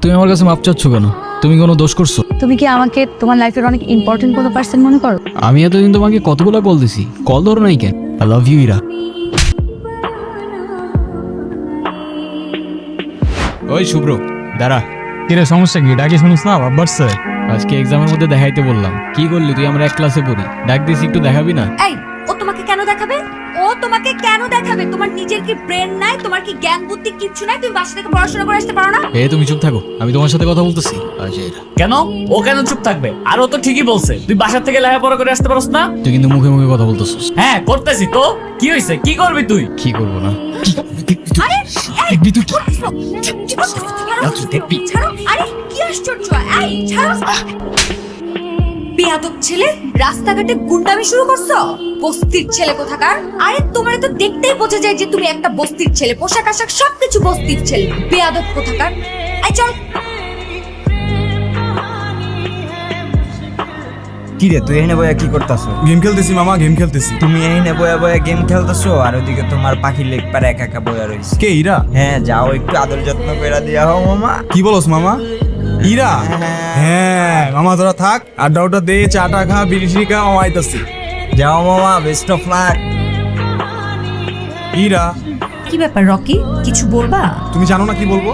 তুমি আমার কাছে মাপ চাচ্ছ কেন? তুমি কোনো দোষ করছো? তুমি কি আমাকে তোমার লাইফের অনেক ইম্পর্টেন্ট কোনো পার্সন মনে করো? আমি এতদিন তোমাকে কতগুলো কল দিছি, কল ধরো নাই কেন? I love you Ira. ওই শুভ্র, দাঁড়া। কিরে সমস্যা কি? ডাকি শুনিস না বাবার স্যার? আজকে এক্সামের মধ্যে দেখাইতে বললাম, কি করলি তুই? আমরা এক ক্লাসে পড়ি, ডাক দিছি একটু দেখাবি না? এই, ও তোমাকে কেন দেখাবে? ও তোমাকে কেন দেখাবে? তোমার নিজের কি ব্রেন নাই? তোমার কি জ্ঞান বুদ্ধি কিচ্ছু নাই? তুমি বাসা থেকে পড়াশোনা করে আসতে পারো না? তুমি চুপ থাকো, আমি তোমার সাথে কথা বলতেছি। আচ্ছা এরা কেন? ও কেন চুপ থাকবে? আর ও তো ঠিকই বলছে, তুই বাসা থেকে লেখাপড়া করে আসতে পারস না? তুই কিন্তু মুখে মুখে কথা বলতেছিস। হ্যাঁ করতেছি তো। কি হয়েছে? কি করবি তুই? কি করবো না? আরে দেখবি তুই? দেখবি? ছাড়ো। আরে কি আশ্চর্য! এই ছাড়ো। বেয়াদব ছেলে, রাস্তাঘাটে গুন্ডামি শুরু করছো? বস্তির ছেলে কোথাকার! আরে তোমার তো দেখতেই বোঝা যায় যে তুমি একটা বস্তির ছেলে। পোশাক আশাক সবকিছু বস্তির ছেলে। বেয়াদব কোথাকার! এই চল। কি রে তুই এখানে বয়া কি করতেছো? গেম খেলতেছি মামা, গেম খেলতেছি। তুমি এখানে বয়া বয়া গেম খেলতেছো আর ওইদিকে তোমার পাখির লেগ পারে একা একা বয়া রয়েছে। কে ইরা? হ্যাঁ যাও একটু আদর যত্ন করে দিয়া হও মামা। কি বলস মামা? ইরা? হ্যাঁ মামা তোরা থাক, আড্ডা ওটা দে, চাটা খা, বিড়ি খা, মামা আইতাছি। যাও মামা, বেস্ট অফ লাক। ইরা, কি ব্যাপার রকি, কিছু বলবা? তুমি জানো না কি বলবো?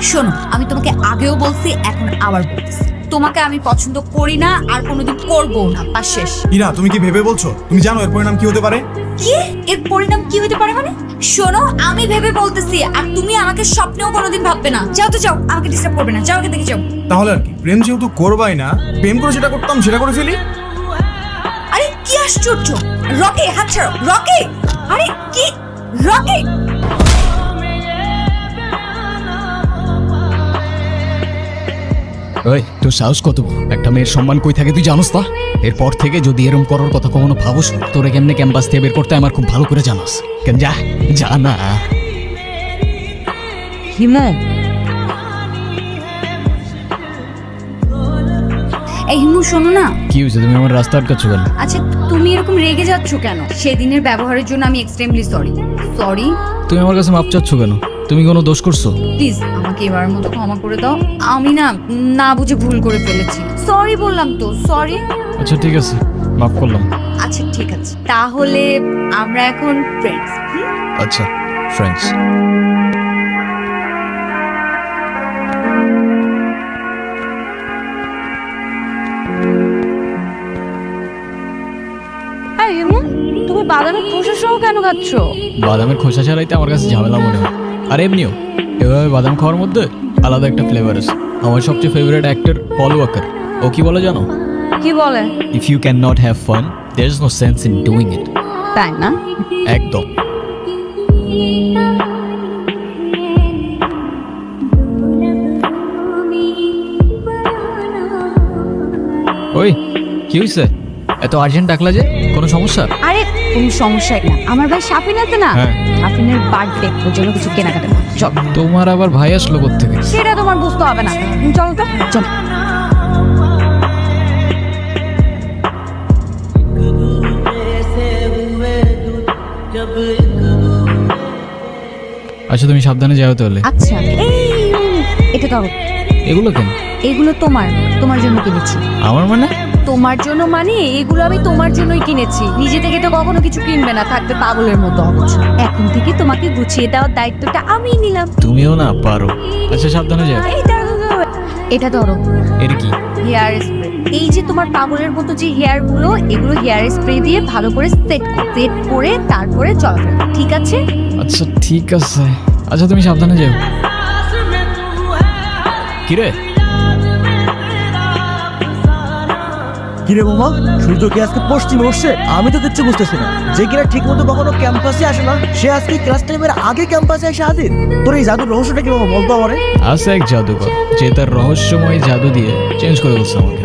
শোনো, আমি তোমাকে আগেও বলছি, এখন আবার বলছি, তোমাকে আমি পছন্দ করি না আর কোনোদিন করবো না। বা শেষ। ইরা তুমি কি ভেবে বলছো? তুমি জানো এর পরিণাম কি হতে পারে? কি? এর পরিণাম কি হতে পারে মানে? শোনো, আমি ভেবে বলতেছি আর তুমি আমাকে স্বপ্নেও কোনোদিন ভাববে না। যাও তো যাও, আমাকে ডিস্টার্ব করবে না। যাও, এখান থেকে যাও। তাহলে আর কি, প্রেম যেহেতু করবাই না, প্রেম করে যেটা করতাম সেটা করে ফেলি। আরে কি আশ্চর্য! রকি হাত ছাড়ো। রকি! আরে কি? রকি! ওই তোর সাহস কত? একটা মেয়ের সম্মান কই থাকে তুই জানোস না? এরপর থেকে যদি এরম করার কথা কখনো ভাবস, তোরে কেমনে ক্যাম্পাস থেকে বের করতে আমার খুব ভালো করে জানাস। কেন যা যা না। হিমু, এই হিমু শোনো না। কি হয়েছে? তুমি আমার রাস্তা আটকাচ্ছ কেন? আচ্ছা তুমি এরকম রেগে যাচ্ছ কেন? সেদিনের ব্যবহারের জন্য আমি এক্সট্রিমলি সরি। সরি। তুমি আমার কাছে মাপ চাচ্ছ কেন? তুমি কোনো দোষ করছো? প্লিজ আমাকে এবারের মতো ক্ষমা করে দাও। আমি না বুঝে ভুল করে ফেলেছি। সরি বললাম তো, সরি। আচ্ছা ঠিক আছে, মাফ করলাম। আচ্ছা ঠিক আছে, তাহলে আমরা এখন ফ্রেন্ডস। আচ্ছা ফ্রেন্ডস। হ্যাঁ হিমু, তুমি বাদামের খোসা সহ কেন খাচ্ছ? বাদামের খোসা ছাড়াইতে আমার কাছে ঝামেলা মনে হয়। আর এমনিও এভাবে বাদাম খাওয়ার মধ্যে আলাদা একটা ফ্লেভার আছে। আমার সবচেয়ে ফেভারিট অ্যাক্টর পল ওয়াকার, ও কি বলে জানো? কি বলে? If you can not have fun, there is no sense in doing it. তাই না? একদম। ওই কি হয়েছে? এত আর্জেন্ট ডাকলা যে? কোনো সমস্যা? আরে কোনো সমস্যাই না, আমার ভাই শাফিন আছে না, হ্যাঁ। শাফিনের বার্থডে, ওর জন্য কিছু কেনাকাটা করতে। চল। তোমার আবার ভাই আসলো কোত্থেকে? সেটা তোমার বুঝতে হবে না, চল তো চল। আচ্ছা তুমি সাবধানে যাও তাহলে। আচ্ছা এটা ধরো। এগুলো কেন? এগুলো তোমার জন্য কিনেছি। আমার মানে? তোমার জন্য মানে এগুলো আমি তোমার জন্যই কিনেছি। নিজে থেকে তো কখনো কিছু কিনবে না, থাকবে পাগলের মতো অবশ্য। এখন থেকে তোমাকে গুছিয়ে দেওয়ার দায়িত্বটা আমিই নিলাম। তুমিও না পারো। আচ্ছা সাবধানে যাও। এই ধরো, এটা ধরো। এর কি? Hair spray. এই যে তোমার পাগলের মতো যে হেয়ার গুলো, এগুলো হেয়ার স্প্রে দিয়ে ভালো করে সেট করে তারপরে চলাফেরা, ঠিক আছে? আচ্ছা ঠিক আছে। আচ্ছা তুমি সাবধানে যাও। কিরে কিরে মামা, সূর্য কি আজকে পশ্চিমে বসছে? আমি তো কিচ্ছু বুঝতেছি না। যে কিনা ঠিক মতো কখনো ক্যাম্পাসে আসে না, সে আজকে ক্লাস টাইমের আগে ক্যাম্পাসে এসে হাজির। তোর এই জাদুর রহস্যটা কি মামা, বলতো আমারে? আছে এক জাদুকর, যে তার রহস্যময় জাদু দিয়ে চেঞ্জ করে বলছে আমাকে।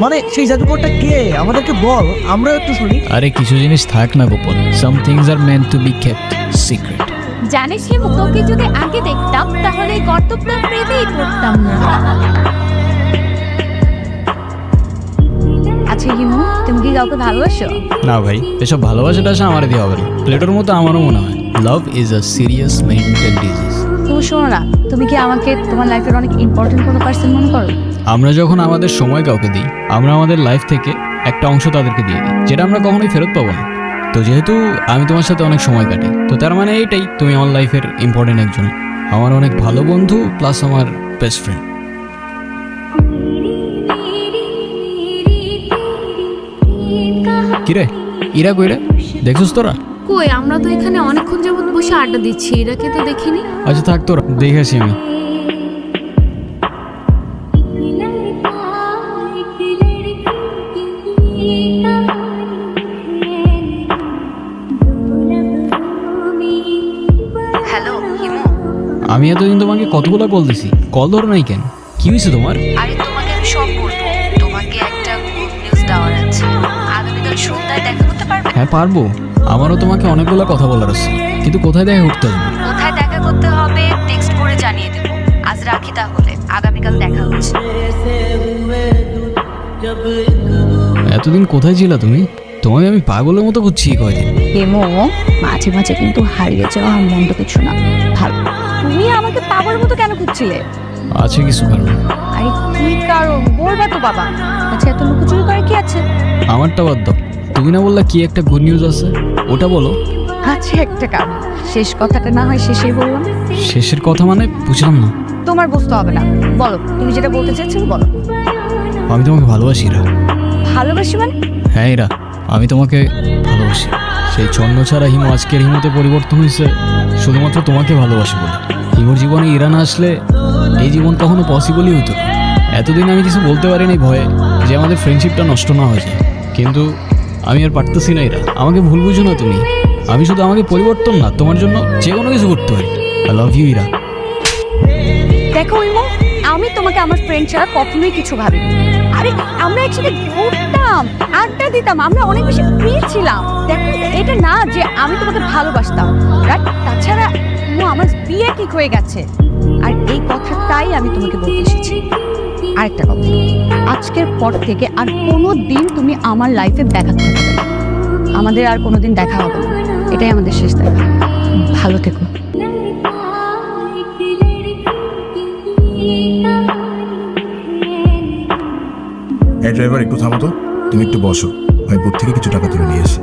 মানে সেই জাদুকরটা কে? আমাদেরকে বল, আমরাও একটু শুনি। আরে কিছু জিনিস থাক না গোপন। Some things are meant to be kept secret. জানিস হিমু, তোকে যদি আগে দেখতাম তাহলে এই কর্তব্যটা প্রেমেই পড়তাম না। আচ্ছা হিমু, তুমি কি কাউকে ভালোবাসো? না ভাই, এসব ভালোবাসাটা আসে আমার দিয়ে হবে না। প্লেটোর মতো আমারও মনে হয় love is a serious mental disease. তুমি শোনো না, তুমি কি আমাকে তোমার লাইফের অনেক ইম্পর্টেন্ট কোনো পার্সন মনে করো? আমরা যখন আমাদের সময় কাউকে দিই, আমরা আমাদের লাইফ থেকে একটা অংশ তাদেরকে দিয়ে দিই, যেটা আমরা কখনোই ফেরত পাবো না। তো যেহেতু আমি তোমার সাথে অনেক সময় কাটি, তো তার মানে এইটাই, তুমি আমার লাইফের ইম্পর্টেন্ট একজন, আমার অনেক ভালো বন্ধু প্লাস আমার বেস্ট ফ্রেন্ড। কিরে, ইরা কইরে দেখছিস তোরা? কই, আমরা তো এখানে অনেকক্ষণ যাবত বসে আড্ডা দিচ্ছি, এটাকে তো দেখিনি। আচ্ছা থাক, তোরা দেখে আসি আমি। হ্যালো হিমু। আমি এতদিন তোমাকে কতগুলো কল দিছি, কল ধরো নাই কেন? কি হয়েছে তোমার? আরে তোমাকে আমি সব বলবো, তোমাকে একটা গুড নিউজ দেওয়ার আছে। আগামীকাল সন্ধ্যায় দেখা করতে পারবে? হ্যাঁ পারবো, আমারও তোমাকে অনেকগুলো কথা বলার আছে, কিন্তু কোথায় দেখা করতে আসবো? কোথায় দেখা করতে হবে টেক্সট করে জানিয়ে দেবো। আজ রাখি তাহলে, আগামীকাল দেখা হচ্ছে। এতদিন কোথায় ছিলা তুমি? তোমাকে আমি পাগলের মতো করছি কয়দিন। হেমো, মাঝে মাঝে কিন্তু হারিয়ে যাওয়া মন্দ কিছু না, ভালো। তুমি আমাকে পাগলের মতো কেন খুঁজছিলে? আছে কিছু কারণ। আরে কি কারণ বলবা তো বাবা। আচ্ছা এত লুকোচুরি করে কি আছে? আমারটা বাদ দাও, তুমি না বললা কি একটা গুড নিউজ আছে, ওটা বলো। আছে একটা কারণ, শেষ কথাটা না হয় শেষেই বললাম। শেষের কথা মানে বুঝলাম না। তোমার বুঝতে হবে না, বলো তুমি যেটা বলতে চাইছো বলো। আমি তোমাকে ভালোবাসি ইরা। ভালোবাসি মানে? হ্যাঁ ইরা, আমি তোমাকে ভালোবাসি। সেই ছন্ন ছাড়া হিমু আজকের হিমুতে পরিবর্তন হয়েছে শুধুমাত্র তোমাকে ভালোবাসি বলে। হিমুর জীবনে ইরা না আসলে এই জীবন কখনো পসিবলই হতো না। এতদিন আমি কিছু বলতে পারিনি ভয়ে যে আমাদের ফ্রেন্ডশিপটা নষ্ট না হয়ে যায়, কিন্তু আমি আর পারতেছি না ইরা। আমাকে ভুল বুঝো না তুমি, আমি শুধু আমাকে পরিবর্তন না, তোমার জন্য যে কোনো কিছু করতে পারি। I love you Ira. দেখো ইমো, আমি তোমাকে আমার ফ্রেন্ড ছাড়া কখনোই কিছু ভাবিনি। আরে আমরা একসাথে ঘুরতাম, আড্ডা দিতাম, আমরা অনেক বেশি ফ্রি ছিলাম। দেখো এটা না যে আমি তোমাকে ভালোবাসতাম, রাইট? তাছাড়া ইমো, আমার বিয়ে ঠিক হয়ে গেছে, আর এই কথাটাই আমি তোমাকে বলতে এসেছি। আরেকটা কথা, আজকের পর থেকে আর কোনো দিন তুমি আমার লাইফে দেখা থাকবে না। আমাদের আর কোনোদিন দেখা হবে না, এটাই আমাদের শেষ দেখা। ভালো থেকো। এই ড্রাইভার একটু থামো তো, তুমি একটু বসো, আমি বুথ থেকে কিছু টাকা তুলে নিয়ে আসি।